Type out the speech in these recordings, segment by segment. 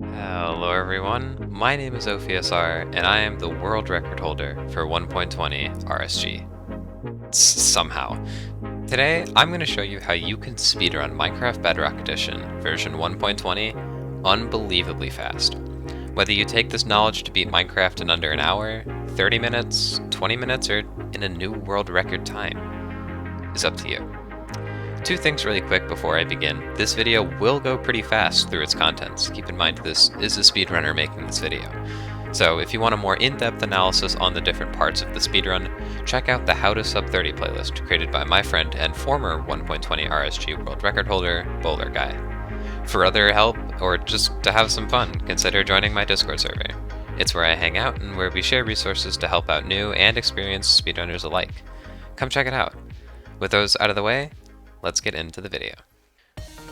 Hello everyone, my name is OPSR and I am the world record holder for 1.20 RSG. Somehow. Today I'm going to show you how you can speedrun Minecraft Bedrock Edition version 1.20 unbelievably fast. Whether you take this knowledge to beat Minecraft in under an hour, 30 minutes, 20 minutes, or in a new world record time is up to you. Two things really quick before I begin. This video will go pretty fast through its contents. Keep in mind this is a speedrunner making this video. So if you want a more in-depth analysis on the different parts of the speedrun, check out the How to Sub 30 playlist created by my friend and former 1.20 RSG world record holder, Bowler Guy. For other help, or just to have some fun, consider joining my Discord server. It's where I hang out and where we share resources to help out new and experienced speedrunners alike. Come check it out. With those out of the way, let's get into the video.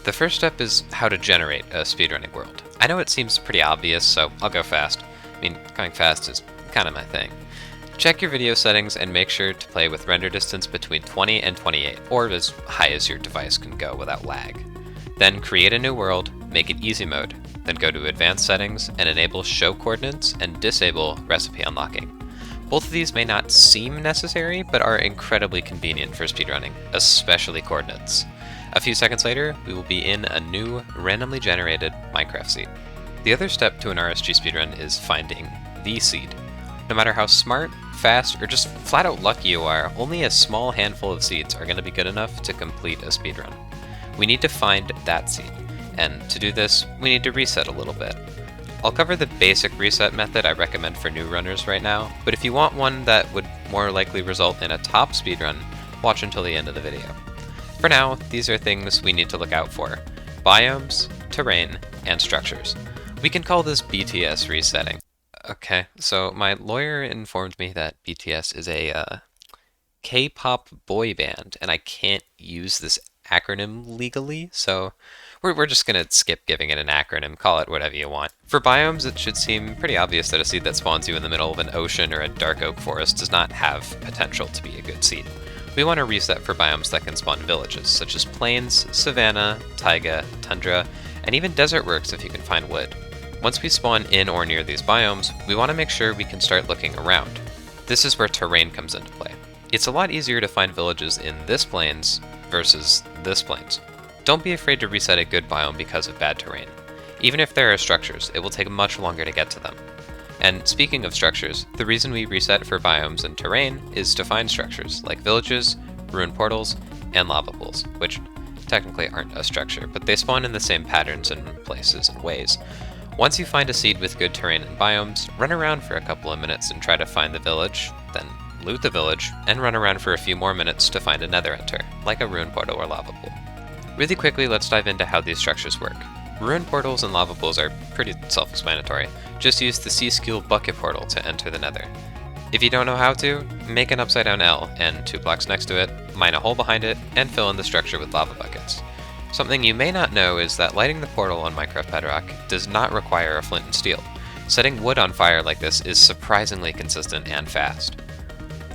The first step is how to generate a speedrunning world. I know it seems pretty obvious, so I'll go fast. I mean, going fast is kind of my thing. Check your video settings and make sure to play with render distance between 20 and 28, or as high as your device can go without lag. Then create a new world, make it easy mode, then go to advanced settings and enable show coordinates and disable recipe unlocking. Both of these may not seem necessary, but are incredibly convenient for speedrunning, especially coordinates. A few seconds later, we will be in a new, randomly generated Minecraft seed. The other step to an RSG speedrun is finding the seed. No matter how smart, fast, or just flat out lucky you are, only a small handful of seeds are going to be good enough to complete a speedrun. We need to find that seed, and to do this, we need to reset a little bit. I'll cover the basic reset method I recommend for new runners right now, but if you want one that would more likely result in a top speedrun, watch until the end of the video. For now, these are things we need to look out for: biomes, terrain, and structures. We can call this BTS resetting. Okay, so my lawyer informed me that BTS is a K-pop boy band, and I can't use this acronym legally, so we're just gonna skip giving it an acronym, call it whatever you want. For biomes, it should seem pretty obvious that a seed that spawns you in the middle of an ocean or a dark oak forest does not have potential to be a good seed. We want to reset for biomes that can spawn villages, such as plains, savanna, taiga, tundra, and even desert works if you can find wood. Once we spawn in or near these biomes, we want to make sure we can start looking around. This is where terrain comes into play. It's a lot easier to find villages in this plains versus this plains. Don't be afraid to reset a good biome because of bad terrain. Even if there are structures, it will take much longer to get to them. And speaking of structures, the reason we reset for biomes and terrain is to find structures like villages, ruin portals, and lava pools, which technically aren't a structure, but they spawn in the same patterns and places and ways. Once you find a seed with good terrain and biomes, run around for a couple of minutes and try to find the village, then loot the village, and run around for a few more minutes to find another enter, like a ruin portal or lava pool. Really quickly, let's dive into how these structures work. Ruin portals and lava pools are pretty self-explanatory. Just use the C-Skill bucket portal to enter the nether. If you don't know how to, make an upside down L, and 2 blocks next to it, mine a hole behind it, and fill in the structure with lava buckets. Something you may not know is that lighting the portal on Minecraft Bedrock does not require a flint and steel. Setting wood on fire like this is surprisingly consistent and fast.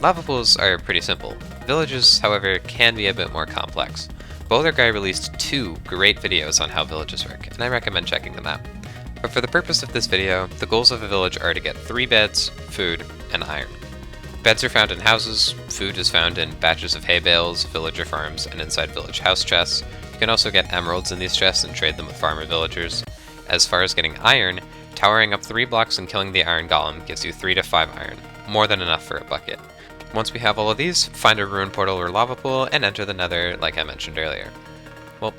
Lava pools are pretty simple. Villages, however, can be a bit more complex. Bowler Guy released 2 great videos on how villages work, and I recommend checking them out. But for the purpose of this video, the goals of a village are to get 3 beds, food, and iron. Beds are found in houses, food is found in batches of hay bales, villager farms, and inside village house chests. You can also get emeralds in these chests and trade them with farmer villagers. As far as getting iron, towering up 3 blocks and killing the iron golem gives you 3 to 5 iron, more than enough for a bucket. Once we have all of these, find a ruin portal or lava pool and enter the nether like I mentioned earlier. Well,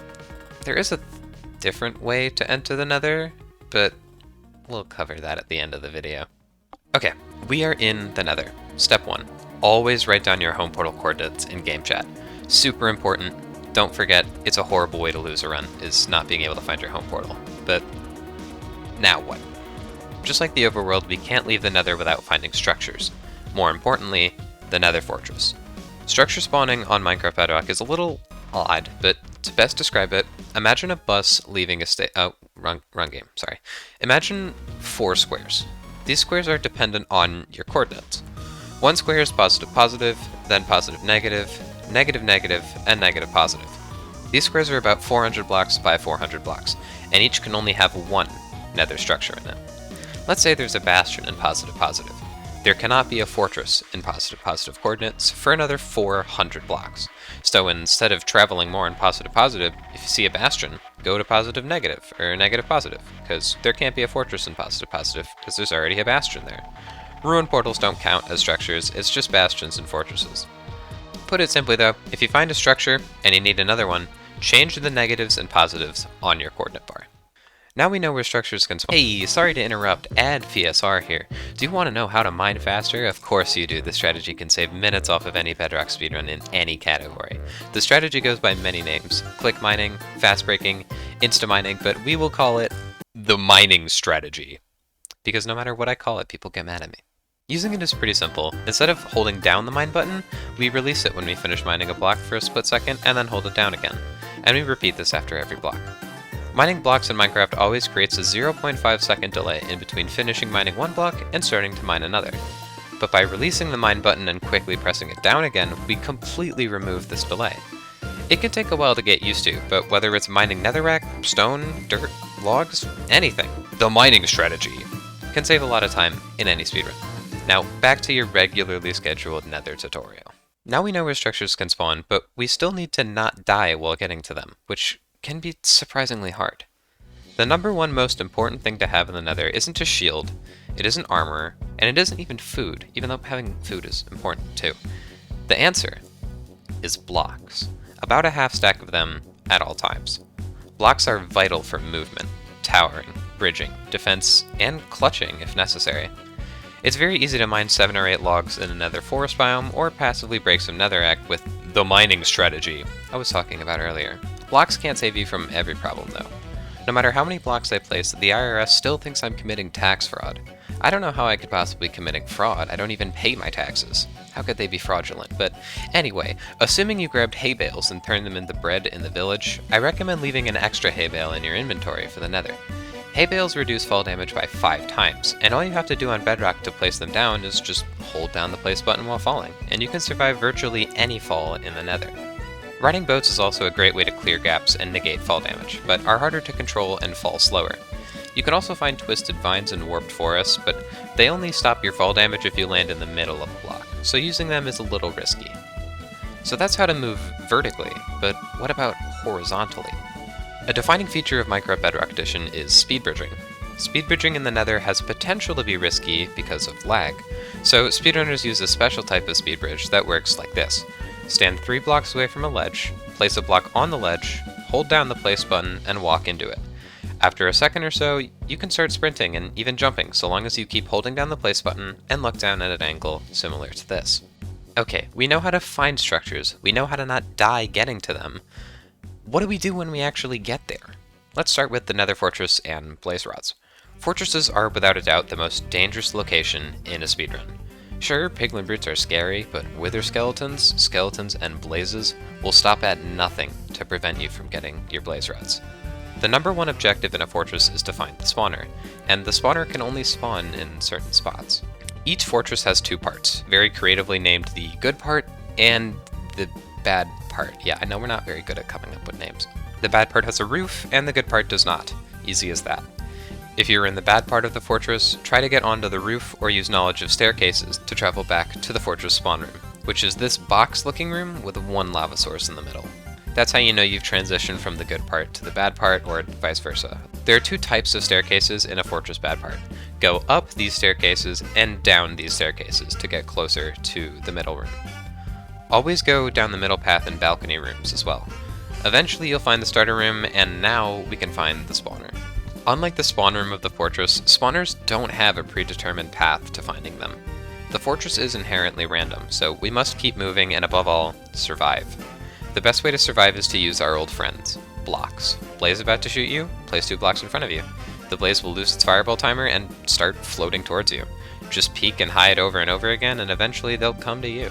there is a different way to enter the nether, but we'll cover that at the end of the video. Okay, we are in the nether. Step 1, always write down your home portal coordinates in game chat. Super important. Don't forget, it's a horrible way to lose a run, is not being able to find your home portal. But now what? Just like the overworld, we can't leave the nether without finding structures. More importantly, the nether fortress. Structure spawning on Minecraft Bedrock is a little odd, but to best describe it, imagine a bus leaving a wrong game, sorry. Imagine 4 squares. These squares are dependent on your coordinates. One square is positive positive, then positive negative, negative negative, and negative positive. These squares are about 400 blocks by 400 blocks, and each can only have 1 nether structure in it. Let's say there's a bastion in positive positive. There cannot be a fortress in positive positive coordinates for another 400 blocks. So instead of traveling more in positive positive, if you see a bastion, go to positive negative, or negative positive, because there can't be a fortress in positive positive, because there's already a bastion there. Ruin portals don't count as structures, it's just bastions and fortresses. Put it simply though, if you find a structure and you need another one, change the negatives and positives on your coordinate bar. Now we know where structures can spawn. Hey, sorry to interrupt, AdFSR here. Do you want to know how to mine faster? Of course you do. This strategy can save minutes off of any Bedrock speedrun in any category. The strategy goes by many names: click mining, fast breaking, insta mining, but we will call it the mining strategy. Because no matter what I call it, people get mad at me. Using it is pretty simple. Instead of holding down the mine button, we release it when we finish mining a block for a split second and then hold it down again. And we repeat this after every block. Mining blocks in Minecraft always creates a 0.5 second delay in between finishing mining one block and starting to mine another. But by releasing the mine button and quickly pressing it down again, we completely remove this delay. It can take a while to get used to, but whether it's mining netherrack, stone, dirt, logs, anything, the mining strategy can save a lot of time in any speedrun. Now back to your regularly scheduled nether tutorial. Now we know where structures can spawn, but we still need to not die while getting to them, which can be surprisingly hard. The number one most important thing to have in the nether isn't a shield, it isn't armor, and it isn't even food, even though having food is important too. The answer is blocks. About a half stack of them at all times. Blocks are vital for movement, towering, bridging, defense, and clutching if necessary. It's very easy to mine 7 or 8 logs in a nether forest biome or passively break some netherrack with the mining strategy I was talking about earlier. Blocks can't save you from every problem though. No matter how many blocks I place, the IRS still thinks I'm committing tax fraud. I don't know how I could possibly be committing fraud. I don't even pay my taxes. How could they be fraudulent? But anyway, assuming you grabbed hay bales and turned them into bread in the village, I recommend leaving an extra hay bale in your inventory for the nether. Hay bales reduce fall damage by 5 times, and all you have to do on Bedrock to place them down is just hold down the place button while falling, and you can survive virtually any fall in the nether. Riding boats is also a great way to clear gaps and negate fall damage, but are harder to control and fall slower. You can also find twisted vines in warped forests, but they only stop your fall damage if you land in the middle of a block, so using them is a little risky. So that's how to move vertically, but what about horizontally? A defining feature of Minecraft Bedrock Edition is speed bridging. Speed bridging in the nether has potential to be risky because of lag, so speedrunners use a special type of speed bridge that works like this. Stand 3 blocks away from a ledge, place a block on the ledge, hold down the place button, and walk into it. After a second or so, you can start sprinting and even jumping so long as you keep holding down the place button and look down at an angle similar to this. Okay, we know how to find structures, we know how to not die getting to them. What do we do when we actually get there? Let's start with the Nether Fortress and Blaze Rods. Fortresses are without a doubt the most dangerous location in a speedrun. Sure, piglin brutes are scary, but wither skeletons, and blazes will stop at nothing to prevent you from getting your blaze rods. The number one objective in a fortress is to find the spawner, and the spawner can only spawn in certain spots. Each fortress has 2 parts, very creatively named the good part and the bad part. Yeah, I know we're not very good at coming up with names. The bad part has a roof, and the good part does not. Easy as that. If you're in the bad part of the fortress, try to get onto the roof or use knowledge of staircases to travel back to the fortress spawn room, which is this box-looking room with 1 lava source in the middle. That's how you know you've transitioned from the good part to the bad part, or vice versa. There are 2 types of staircases in a fortress bad part. Go up these staircases and down these staircases to get closer to the middle room. Always go down the middle path in balcony rooms as well. Eventually you'll find the starter room, and now we can find the spawner. Unlike the spawn room of the fortress, spawners don't have a predetermined path to finding them. The fortress is inherently random, so we must keep moving and above all, survive. The best way to survive is to use our old friends, blocks. Blaze about to shoot you, place 2 blocks in front of you. The blaze will lose its fireball timer and start floating towards you. Just peek and hide over and over again, and eventually they'll come to you.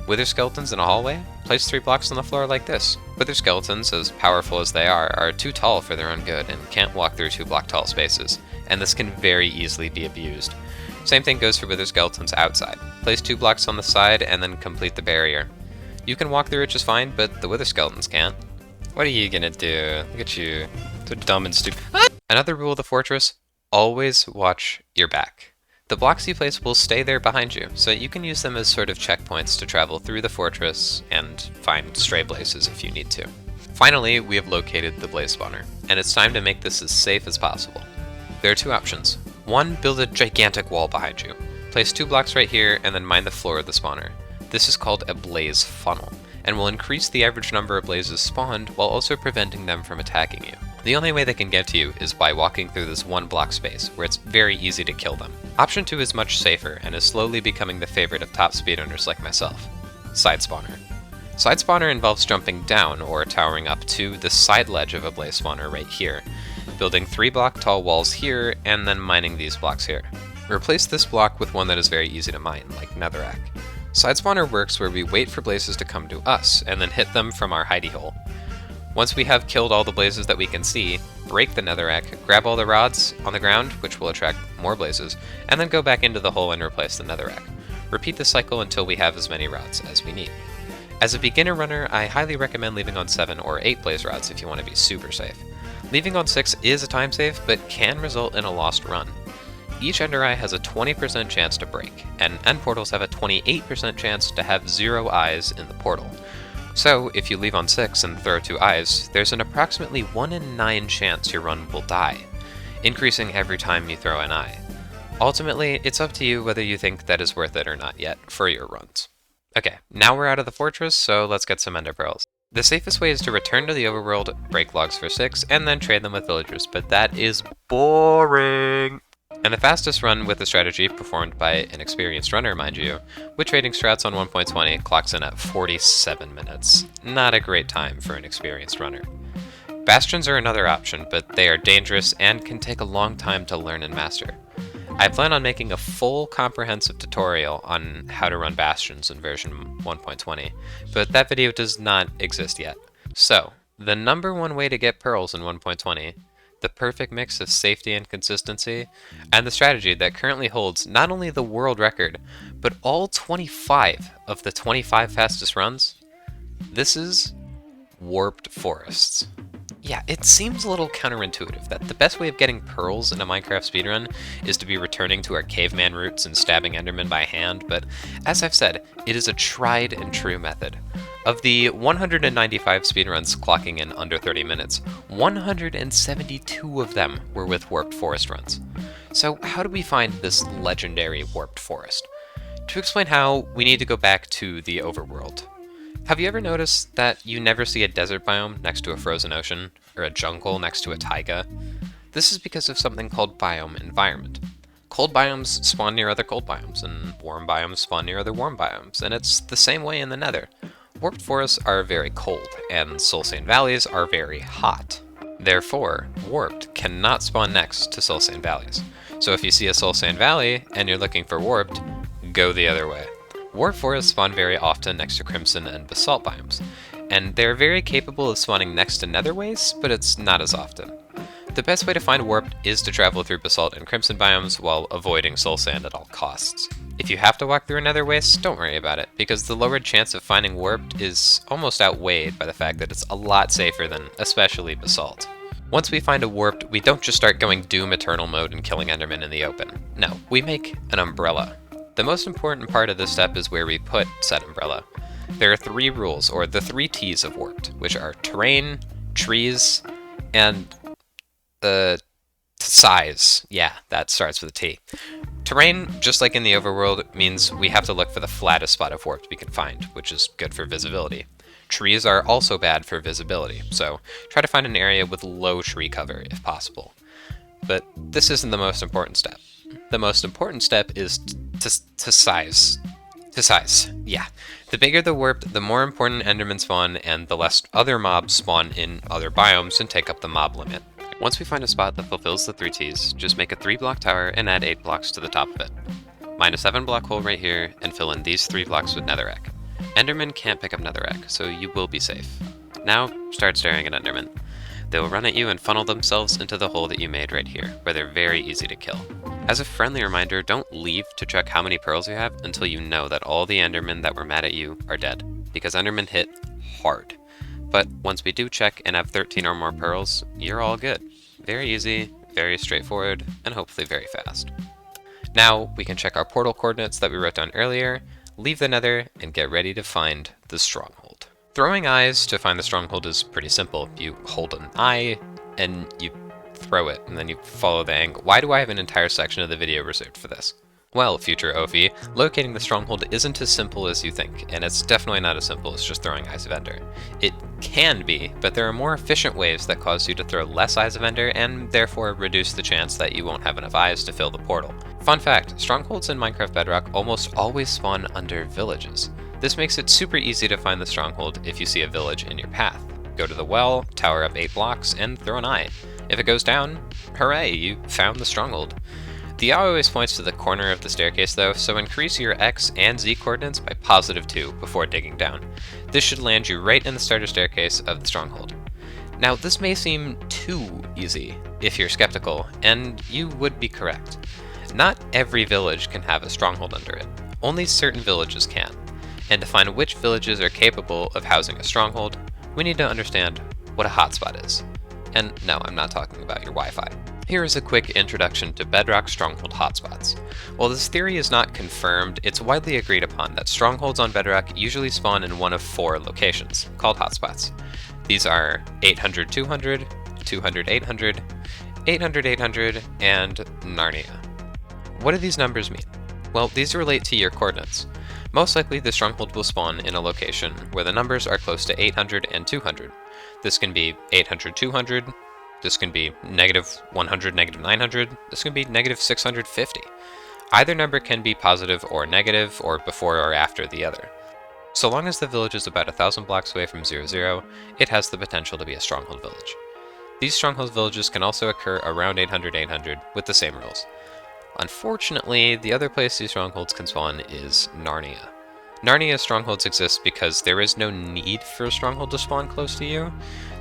Wither skeletons in a hallway? Place 3 blocks on the floor like this. Wither skeletons, as powerful as they are too tall for their own good and can't walk through 2 block tall spaces, and this can very easily be abused. Same thing goes for wither skeletons outside. Place 2 blocks on the side and then complete the barrier. You can walk through it just fine, but the wither skeletons can't. What are you gonna do? Look at you. So dumb and stupid. Another rule of the fortress, Always watch your back. The blocks you place will stay there behind you, so you can use them as sort of checkpoints to travel through the fortress and find stray blazes if you need to. Finally, we have located the blaze spawner, and it's time to make this as safe as possible. There are two options. One, build a gigantic wall behind you. Place 2 blocks right here and then mine the floor of the spawner. This is called a blaze funnel, and will increase the average number of blazes spawned while also preventing them from attacking you. The only way they can get to you is by walking through this 1 block space, where it's very easy to kill them. Option 2 is much safer, and is slowly becoming the favorite of top speedrunners like myself. Side spawner. Side spawner involves jumping down or towering up to the side ledge of a blaze spawner right here, building 3 block tall walls here, and then mining these blocks here. Replace this block with one that is very easy to mine, like netherrack. Side spawner works where we wait for blazes to come to us, and then hit them from our hidey hole. Once we have killed all the blazes that we can see, break the netherrack, grab all the rods on the ground, which will attract more blazes, and then go back into the hole and replace the netherrack. Repeat the cycle until we have as many rods as we need. As a beginner runner, I highly recommend leaving on 7 or 8 blaze rods if you want to be super safe. Leaving on 6 is a time save, but can result in a lost run. Each Ender Eye has a 20% chance to break, and end portals have a 28% chance to have 0 eyes in the portal. So, if you leave on 6 and throw 2 eyes, there's an approximately 1 in 9 chance your run will die, increasing every time you throw an eye. Ultimately, it's up to you whether you think that is worth it or not yet for your runs. Okay, now we're out of the fortress, so let's get some Ender Pearls. The safest way is to return to the overworld, break logs for 6, and then trade them with villagers, but that is boring! And the fastest run with the strategy, performed by an experienced runner, mind you, with trading strats on 1.20, clocks in at 47 minutes. Not a great time for an experienced runner. Bastions are another option, but they are dangerous and can take a long time to learn and master. I plan on making a full comprehensive tutorial on how to run Bastions in version 1.20, but that video does not exist yet. So, the #1 way to get pearls in 1.20, the perfect mix of safety and consistency, and the strategy that currently holds not only the world record, but all 25 of the 25 fastest runs, this is warped forests. Yeah, it seems a little counterintuitive that the best way of getting pearls in a Minecraft speedrun is to be returning to our caveman roots and stabbing Endermen by hand, but as I've said, it is a tried and true method. Of the 195 speedruns clocking in under 30 minutes, 172 of them were with warped forest runs. So how do we find this legendary warped forest? To explain how, we need to go back to the overworld. Have you ever noticed that you never see a desert biome next to a frozen ocean, or a jungle next to a taiga? This is because of something called biome environment. Cold biomes spawn near other cold biomes, and warm biomes spawn near other warm biomes, and it's the same way in the nether. Warped forests are very cold, and Sulsane valleys are very hot. Therefore, warped cannot spawn next to Sulsane valleys. So if you see a Sulsane valley, and you're looking for warped, go the other way. Warped forests spawn very often next to crimson and basalt biomes, and they're very capable of spawning next to nether wastes, but it's not as often. The best way to find warped is to travel through basalt and crimson biomes while avoiding soul sand at all costs. If you have to walk through a nether waste, don't worry about it, because the lowered chance of finding warped is almost outweighed by the fact that it's a lot safer than especially basalt. Once we find a warped, we don't just start going Doom Eternal mode and killing Endermen in the open. No, we make an umbrella. The most important part of this step is where we put said umbrella. There are 3 rules, or the 3 T's of warped, which are terrain, trees, and the size. Yeah, that starts with a T. Terrain, just like in the overworld, means we have to look for the flattest spot of warped we can find, which is good for visibility. Trees are also bad for visibility, so try to find an area with low tree cover if possible. But this isn't the most important step. The most important step is to size. To size, yeah. The bigger the warped, the more important Endermen spawn, and the less other mobs spawn in other biomes and take up the mob limit. Once we find a spot that fulfills the 3 T's, just make a 3-block tower and add 8 blocks to the top of it. Mine a 7-block hole right here, and fill in these 3 blocks with netherrack. Endermen can't pick up netherrack, so you will be safe. Now, start staring at Endermen. They will run at you and funnel themselves into the hole that you made right here, where they're very easy to kill. As a friendly reminder, don't leave to check how many pearls you have until you know that all the Endermen that were mad at you are dead, because Endermen hit hard. But once we do check and have 13 or more pearls, you're all good. Very easy, very straightforward and hopefully very fast. Now we can check our portal coordinates that we wrote down earlier, leave the nether, and get ready to find the stronghold. Throwing eyes to find the stronghold is pretty simple. You hold an eye and you throw it, and then you follow the angle. Why do I have an entire section of the video reserved for this? Well, future Ophi, locating the stronghold isn't as simple as you think, and it's definitely not as simple as just throwing Eyes of Ender. It can be, but there are more efficient ways that cause you to throw less Eyes of Ender, and therefore reduce the chance that you won't have enough eyes to fill the portal. Fun fact, strongholds in Minecraft Bedrock almost always spawn under villages. This makes it super easy to find the stronghold if you see a village in your path. Go to the well, tower up 8 blocks, and throw an eye. If it goes down, hooray, you found the stronghold. The eye always points to the corner of the staircase though, so increase your X and Z coordinates by +2 before digging down. This should land you right in the starter staircase of the stronghold. Now this may seem too easy if you're skeptical, and you would be correct. Not every village can have a stronghold under it. Only certain villages can. And to find which villages are capable of housing a stronghold, we need to understand what a hotspot is. And no, I'm not talking about your Wi-Fi. Here is a quick introduction to Bedrock stronghold hotspots. While this theory is not confirmed, it's widely agreed upon that strongholds on Bedrock usually spawn in one of 4 locations, called hotspots. These are 800-200, 200-800, 800-800, and Narnia. What do these numbers mean? Well, these relate to your coordinates. Most likely the stronghold will spawn in a location where the numbers are close to 800 and 200. This can be 800-200, this can be -100, -900, this can be -650. Either number can be positive or negative, or before or after the other. So long as the village is about 1,000 blocks away from 00, it has the potential to be a stronghold village. These stronghold villages can also occur around 800-800 with the same rules. Unfortunately, the other place these strongholds can spawn is Narnia. Narnia strongholds exist because there is no need for a stronghold to spawn close to you.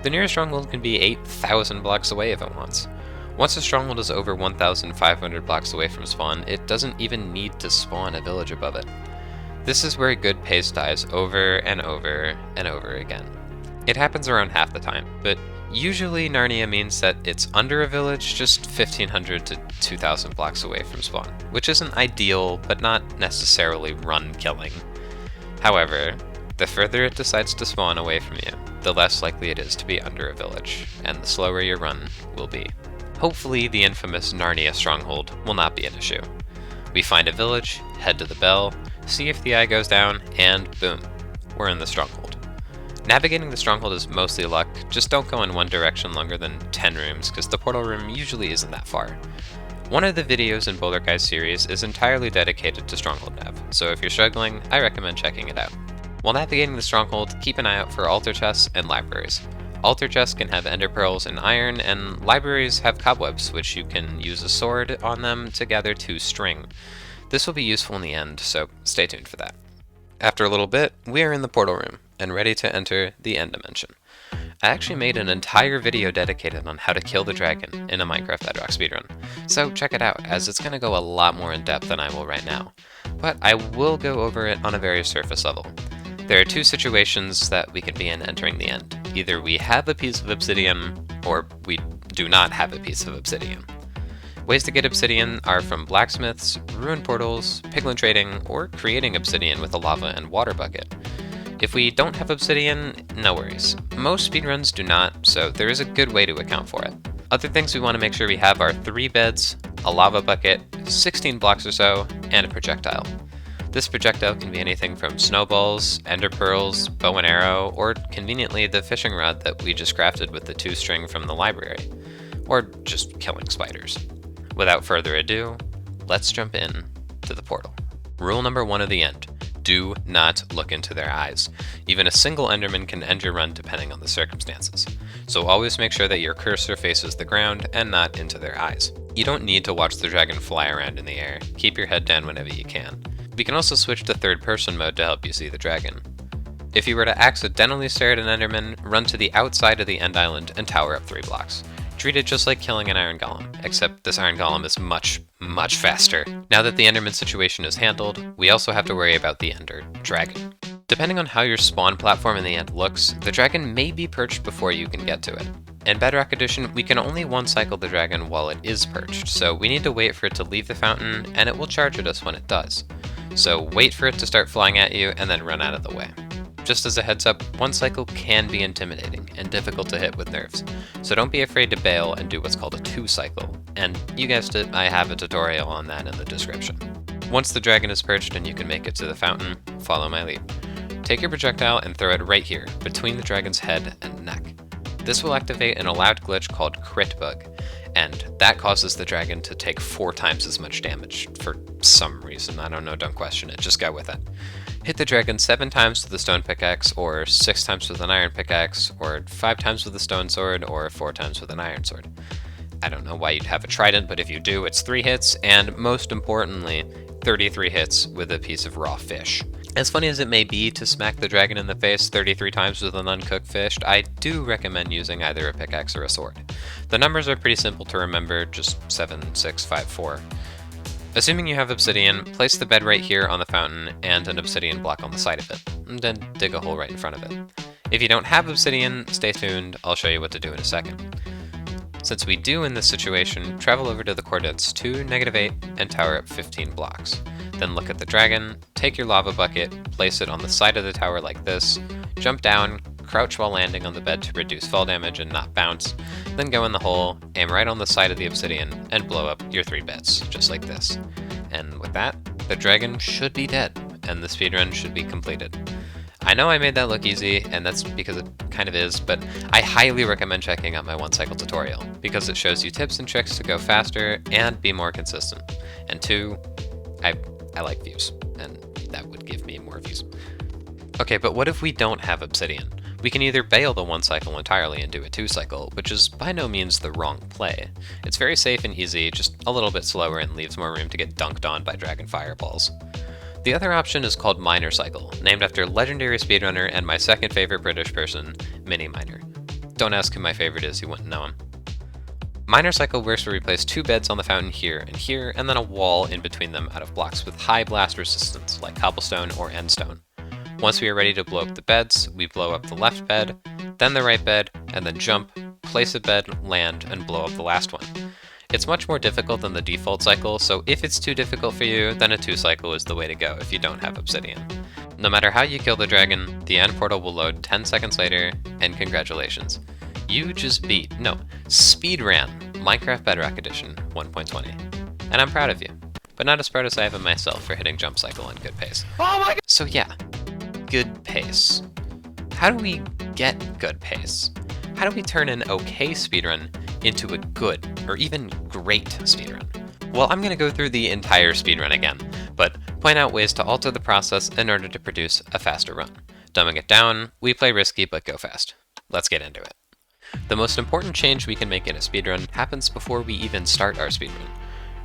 The nearest stronghold can be 8,000 blocks away if it wants. Once a stronghold is over 1,500 blocks away from spawn, it doesn't even need to spawn a village above it. This is where good pace dies over and over and over again. It happens around half the time, but usually Narnia means that it's under a village just 1,500 to 2,000 blocks away from spawn, which isn't ideal, but not necessarily run-killing. However, the further it decides to spawn away from you, the less likely it is to be under a village, and the slower your run will be. Hopefully the infamous Narnia stronghold will not be an issue. We find a village, head to the bell, see if the eye goes down, and boom, we're in the stronghold. Navigating the stronghold is mostly luck, just don't go in one direction longer than 10 rooms, because the portal room usually isn't that far. One of the videos in Boulder Guys series is entirely dedicated to Stronghold Nav, so if you're struggling, I recommend checking it out. While navigating the stronghold, keep an eye out for altar chests and libraries. Altar chests can have ender pearls and iron, and libraries have cobwebs, which you can use a sword on them to gather 2 string. This will be useful in the end, so stay tuned for that. After a little bit, we are in the portal room, and ready to enter the end dimension. I actually made an entire video dedicated on how to kill the dragon in a Minecraft Bedrock speedrun, so check it out, as it's going to go a lot more in depth than I will right now. But I will go over it on a very surface level. There are 2 situations that we can be in entering the end. Either we have a piece of obsidian, or we do not have a piece of obsidian. Ways to get obsidian are from blacksmiths, ruin portals, piglin trading, or creating obsidian with a lava and water bucket. If we don't have obsidian, no worries. Most speedruns do not, so there is a good way to account for it. Other things we want to make sure we have are 3 beds, a lava bucket, 16 blocks or so, and a projectile. This projectile can be anything from snowballs, ender pearls, bow and arrow, or conveniently the fishing rod that we just crafted with the 2 string from the library, or just killing spiders. Without further ado, let's jump in to the portal. Rule number 1 of the end. Do not look into their eyes. Even a single enderman can end your run depending on the circumstances. So always make sure that your cursor faces the ground and not into their eyes. You don't need to watch the dragon fly around in the air. Keep your head down whenever you can. We can also switch to third person mode to help you see the dragon. If you were to accidentally stare at an enderman, run to the outside of the end island and tower up 3 blocks. Treat it just like killing an iron golem, except this iron golem is much, much faster. Now that the enderman situation is handled, we also have to worry about the ender dragon. Depending on how your spawn platform in the end looks, the dragon may be perched before you can get to it. In Bedrock Edition, we can only one-cycle the dragon while it is perched, so we need to wait for it to leave the fountain, and it will charge at us when it does. So wait for it to start flying at you, and then run out of the way. Just as a heads up, one cycle can be intimidating and difficult to hit with nerfs, so don't be afraid to bail and do what's called a 2-cycle, and you guessed it, I have a tutorial on that in the description. Once the dragon is perched and you can make it to the fountain, follow my lead. Take your projectile and throw it right here, between the dragon's head and neck. This will activate an allowed glitch called Crit Bug, and that causes the dragon to take 4 times as much damage for some reason. I don't know, don't question it, just go with it. Hit the dragon 7 times with a stone pickaxe, or 6 times with an iron pickaxe, or 5 times with a stone sword, or 4 times with an iron sword. I don't know why you'd have a trident, but if you do, it's 3 hits, and most importantly, 33 hits with a piece of raw fish. As funny as it may be to smack the dragon in the face 33 times with an uncooked fish, I do recommend using either a pickaxe or a sword. The numbers are pretty simple to remember, just 7, 6, 5, 4. Assuming you have obsidian, place the bed right here on the fountain and an obsidian block on the side of it, and then dig a hole right in front of it. If you don't have obsidian, stay tuned, I'll show you what to do in a second. Since we do in this situation, travel over to the coordinates 2, -8, and tower up 15 blocks. Then look at the dragon, take your lava bucket, place it on the side of the tower like this, jump down, crouch while landing on the bed to reduce fall damage and not bounce, then go in the hole, aim right on the side of the obsidian, and blow up your 3 beds, just like this. And with that, the dragon should be dead, and the speedrun should be completed. I know I made that look easy, and that's because it kind of is, but I highly recommend checking out my 1-cycle tutorial, because it shows you tips and tricks to go faster and be more consistent. And 2, I like views, and that would give me more views. Okay, but what if we don't have obsidian? We can either bail the 1-cycle entirely and do a 2-cycle, which is by no means the wrong play. It's very safe and easy, just a little bit slower and leaves more room to get dunked on by dragon fireballs. The other option is called Miner Cycle, named after legendary speedrunner and my second favorite British person, Mini Miner. Don't ask who my favorite is, you wouldn't know him. Miner Cycle works where we place 2 beds on the fountain here, and then a wall in between them out of blocks with high blast resistance, like cobblestone or endstone. Once we are ready to blow up the beds, we blow up the left bed, then the right bed, and then jump, place a bed, land, and blow up the last one. It's much more difficult than the default cycle, so if it's too difficult for you, then a 2-cycle is the way to go if you don't have obsidian. No matter how you kill the dragon, the end portal will load 10 seconds later, and congratulations. You just speedran Minecraft Bedrock Edition 1.20. And I'm proud of you, but not as proud as I am of myself for hitting jump cycle and good pace. Oh my god! So yeah, good pace. How do we get good pace? How do we turn an okay speedrun into a good, or even great speedrun? Well, I'm going to go through the entire speedrun again, but point out ways to alter the process in order to produce a faster run. Dumbing it down, we play risky but go fast. Let's get into it. The most important change we can make in a speedrun happens before we even start our speedrun.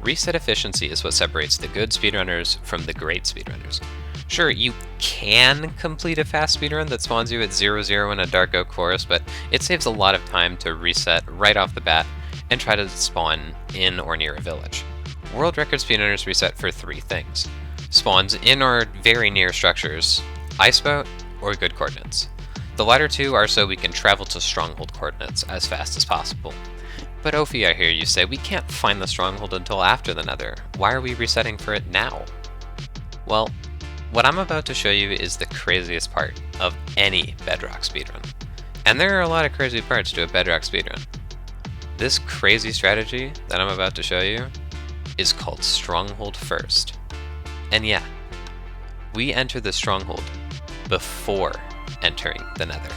Reset efficiency is what separates the good speedrunners from the great speedrunners. Sure, you can complete a fast speedrun that spawns you at 0-0 in a dark oak forest, but it saves a lot of time to reset right off the bat and try to spawn in or near a village. World record speedrunners reset for 3 things: spawns in or very near structures, iceboat, or good coordinates. The latter 2 are so we can travel to Stronghold coordinates as fast as possible. But Ophi, I hear you say, we can't find the Stronghold until after the Nether. Why are we resetting for it now? Well, what I'm about to show you is the craziest part of any Bedrock speedrun. And there are a lot of crazy parts to a Bedrock speedrun. This crazy strategy that I'm about to show you is called Stronghold First. And yeah, we enter the Stronghold before entering the Nether.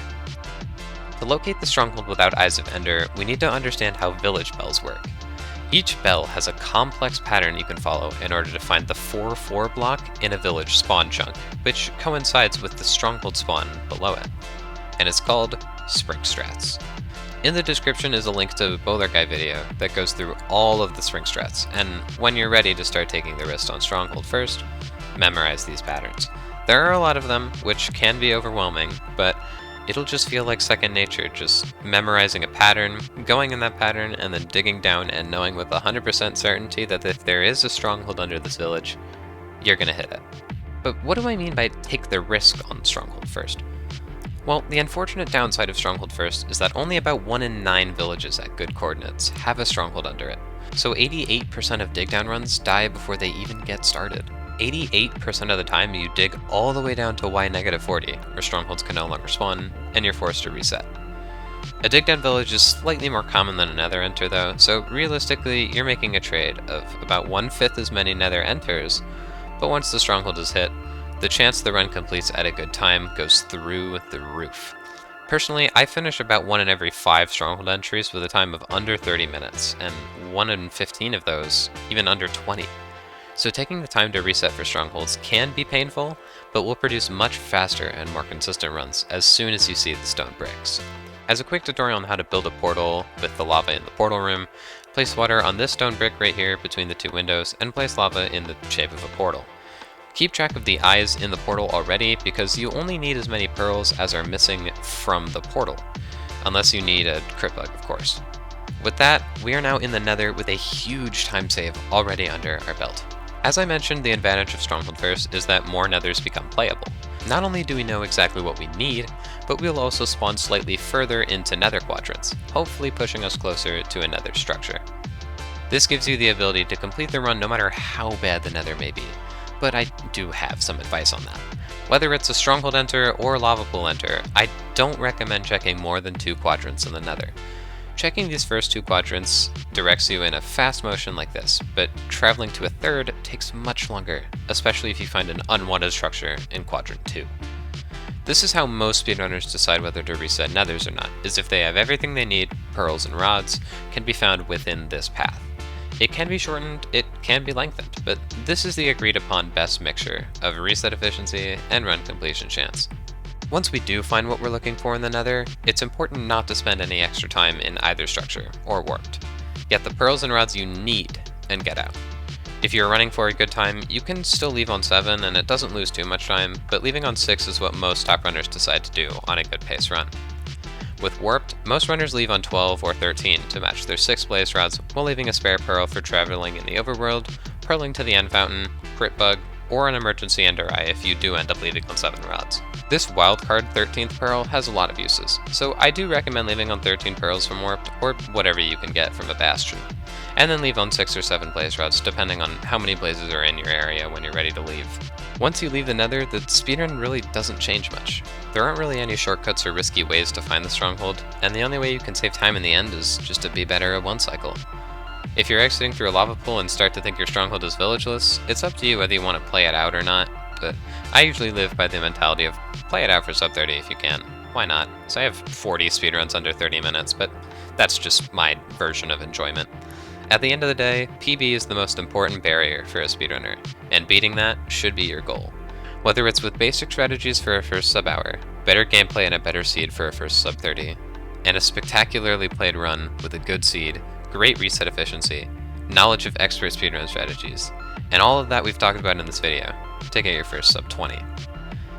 To locate the Stronghold without Eyes of Ender, we need to understand how village bells work. Each bell has a complex pattern you can follow in order to find the 4-4 block in a village spawn chunk, which coincides with the Stronghold spawn below it, and it's called Spring Strats. In the description is a link to a Bowler Guy video that goes through all of the Spring Strats, and when you're ready to start taking the risk on Stronghold First, memorize these patterns. There are a lot of them, which can be overwhelming, but it'll just feel like second nature, just memorizing a pattern, going in that pattern, and then digging down and knowing with 100% certainty that if there is a stronghold under this village, you're gonna hit it. But what do I mean by take the risk on Stronghold First? Well, the unfortunate downside of Stronghold First is that only about 1 in 9 villages at good coordinates have a stronghold under it, so 88% of dig down runs die before they even get started. 88% of the time you dig all the way down to Y-40, where strongholds can no longer spawn, and you're forced to reset. A dig down village is slightly more common than a nether enter though, so realistically you're making a trade of about 1/5 as many nether enters, but once the stronghold is hit, the chance the run completes at a good time goes through the roof. Personally, I finish about 1 in every 5 stronghold entries with a time of under 30 minutes, and 1 in 15 of those even under 20. So taking the time to reset for strongholds can be painful, but will produce much faster and more consistent runs as soon as you see the stone bricks. As a quick tutorial on how to build a portal with the lava in the portal room, place water on this stone brick right here between the 2 windows, and place lava in the shape of a portal. Keep track of the eyes in the portal already, because you only need as many pearls as are missing from the portal, unless you need a crit bug, of course. With that, we are now in the nether with a huge time save already under our belt. As I mentioned, the advantage of Stronghold First is that more nethers become playable. Not only do we know exactly what we need, but we'll also spawn slightly further into nether quadrants, hopefully pushing us closer to a nether structure. This gives you the ability to complete the run no matter how bad the nether may be, but I do have some advice on that. Whether it's a stronghold enter or lava pool enter, I don't recommend checking more than 2 quadrants in the nether. Checking these first 2 quadrants directs you in a fast motion like this, but traveling to a third takes much longer, especially if you find an unwanted structure in quadrant 2. This is how most speedrunners decide whether to reset nethers or not, is if they have everything they need, pearls and rods, can be found within this path. It can be shortened, it can be lengthened, but this is the agreed upon best mixture of reset efficiency and run completion chance. Once we do find what we're looking for in the nether, it's important not to spend any extra time in either structure, or warped. Get the pearls and rods you need, and get out. If you're running for a good time, you can still leave on 7 and it doesn't lose too much time, but leaving on 6 is what most top runners decide to do on a good pace run. With warped, most runners leave on 12 or 13 to match their 6 blaze rods, while leaving a spare pearl for traveling in the overworld, pearling to the end fountain, crit bug, or an emergency ender eye if you do end up leaving on 7 rods. This wildcard 13th pearl has a lot of uses, so I do recommend leaving on 13 pearls from warped, or whatever you can get from a bastion, and then leave on 6 or 7 blaze rods depending on how many blazes are in your area when you're ready to leave. Once you leave the nether, the speedrun really doesn't change much. There aren't really any shortcuts or risky ways to find the stronghold, and the only way you can save time in the end is just to be better at one cycle. If you're exiting through a lava pool and start to think your stronghold is villageless, it's up to you whether you want to play it out or not, but I usually live by the mentality of play it out for sub 30 if you can. Why not? So I have 40 speedruns under 30 minutes, but that's just my version of enjoyment. At the end of the day, PB is the most important barrier for a speedrunner, and beating that should be your goal. Whether it's with basic strategies for a first sub hour, better gameplay and a better seed for a first sub 30, and a spectacularly played run with a good seed, great reset efficiency, knowledge of expert speedrun strategies, and all of that we've talked about in this video to get your first sub 20.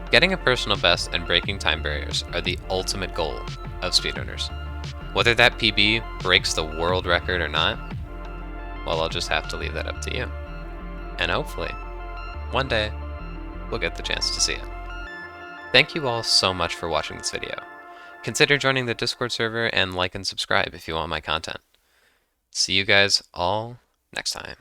Getting a personal best and breaking time barriers are the ultimate goal of speedrunners. Whether that PB breaks the world record or not, well, I'll just have to leave that up to you. And hopefully, one day, we'll get the chance to see it. Thank you all so much for watching this video. Consider joining the Discord server and like and subscribe if you want my content. See you guys all next time.